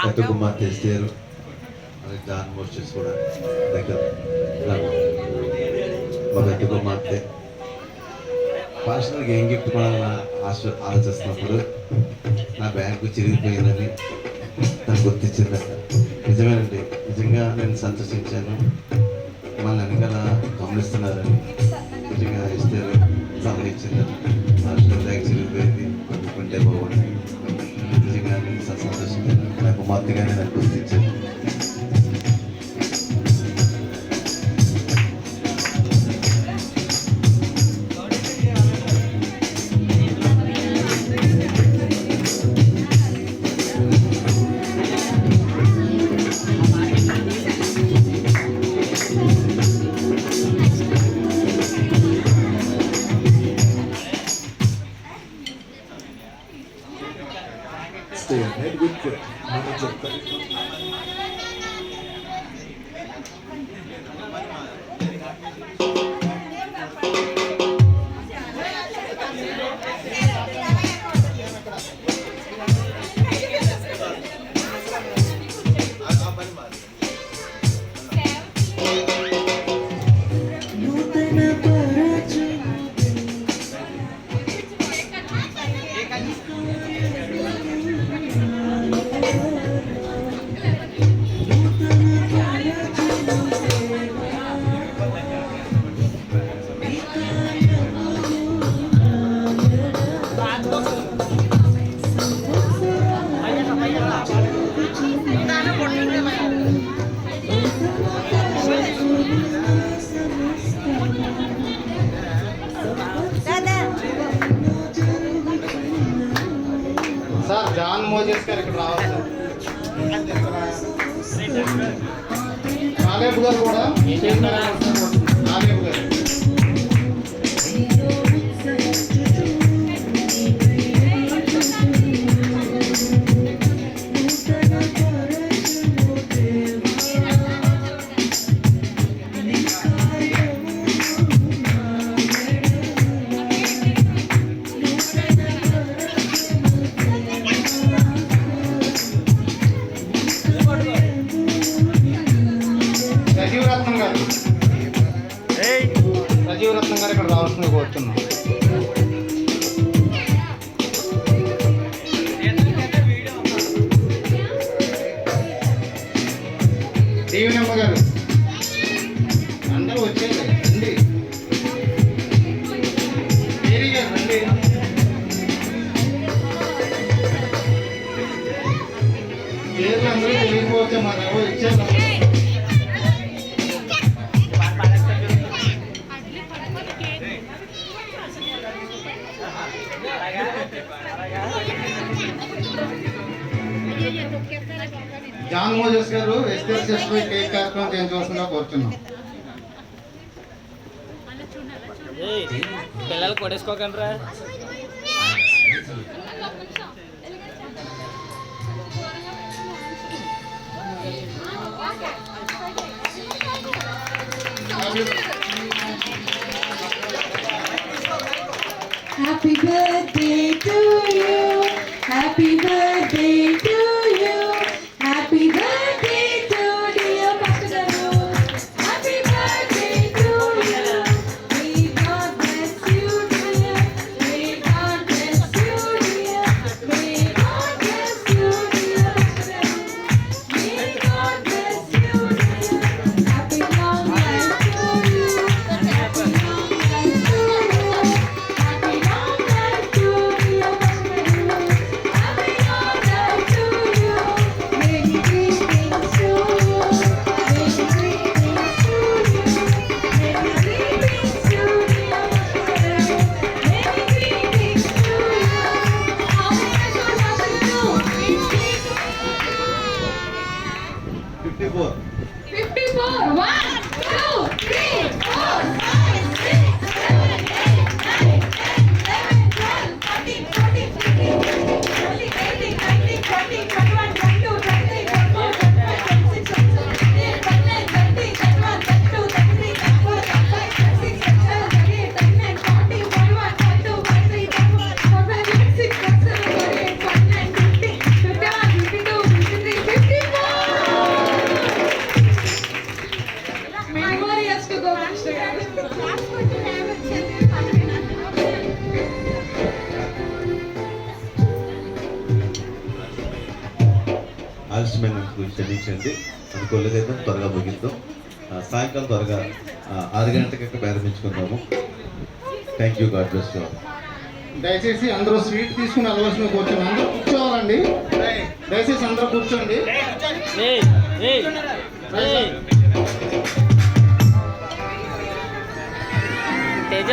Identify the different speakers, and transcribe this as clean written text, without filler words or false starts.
Speaker 1: పెద్ద కుమార్తె ఎస్టేరు జాన్ మోస్టర్స్ కూడా దగ్గర మా పెద్ద కుమార్తె పార్సనల్గా ఏం గిఫ్ట్ కొనాలని ఆలోచిస్తున్నప్పుడు నా బ్యాంకు చిరిగిపోయిందని నాకు గుర్తించిందట. నిజమేనండి, నిజంగా నేను సంతోషించాను. మన వెనకాల గమనిస్తున్నారని నిజంగా ఎస్టేరు గమనించిందని. పార్సనల్ బ్యాంక్ చిరిగిపోయింది, కొనుక్కుంటే బాగుంది. నిజంగా నేను సంతోషించాను. నా కుమార్తెగానే నాకు గుర్తించాను.
Speaker 2: సార్ జాన్ మోజెస్ గారు ఇక్కడ రావాలి సార్. నాలేబు గారు కూడా నాలేబు గారు రజీవరత్నం గారు ఇక్కడ రావాల్సింది కోరుతున్నాం. దేవినమ్మ గారు అందరూ వచ్చేది రండి. మేరీ గారు రండి. పేర్లు అందరూ తెలియకపోతే మరి ఎవరు ఇచ్చారు. జాన్ మోజెస్ గారు ఎస్ఆర్ సిస్టర్ కేక్ కార్యక్రమం చేయించవలసిందిగా కోరుతున్నాం.
Speaker 3: పిల్లలు కొడేసుకోకండి.
Speaker 4: Happy birthday to you. Happy birthday to you. Happy birthday to dear Pastor Garu. Happy birthday to you. May God bless you, dear. May God bless you, dear. May God bless you, dear Pastor Garu. May God bless you, dear. Happy long life to you. Happy long life to you. Happy long life to dear Pastor Garu. Happy long life to you. Many greetings to you. Many greetings to you. Many greetings to dear Pastor Garu. Many greetings to you. How many years old Pastor Garu?
Speaker 1: 54.
Speaker 4: 54. 1, 2, 3, 4, 5, 6, 7, 8, 9, 10, 11, 12, 13, 14, 15, 16, 18, 19, 20, 21, 22, 23, 24, 25, 26, 27, 28, 29, 30, 31, 32, 33, 34, 35, 36, 37, 38, 39, 40, 41, 42, 43, 44, 45, 46, 47, 48, 49, 50, 51, 52, 53, 54. Many more years to go, Master Garu.
Speaker 1: ఆలస్యమైనందుకు క్షమించండి. అనుకోలేదైతే త్వరగా ముగిద్దాం. సాయంకాలం త్వరగా 6 గంటలకి ప్రారంభించుకుందాము. Thank you. God bless you.
Speaker 2: దయచేసి అందరూ sweet తీసుకుని వెళ్ళవలసిన కూర్చోండి. అందరూ కూర్చోవాలండి. దయచేసి అందరూ కూర్చోండి.
Speaker 3: తేజ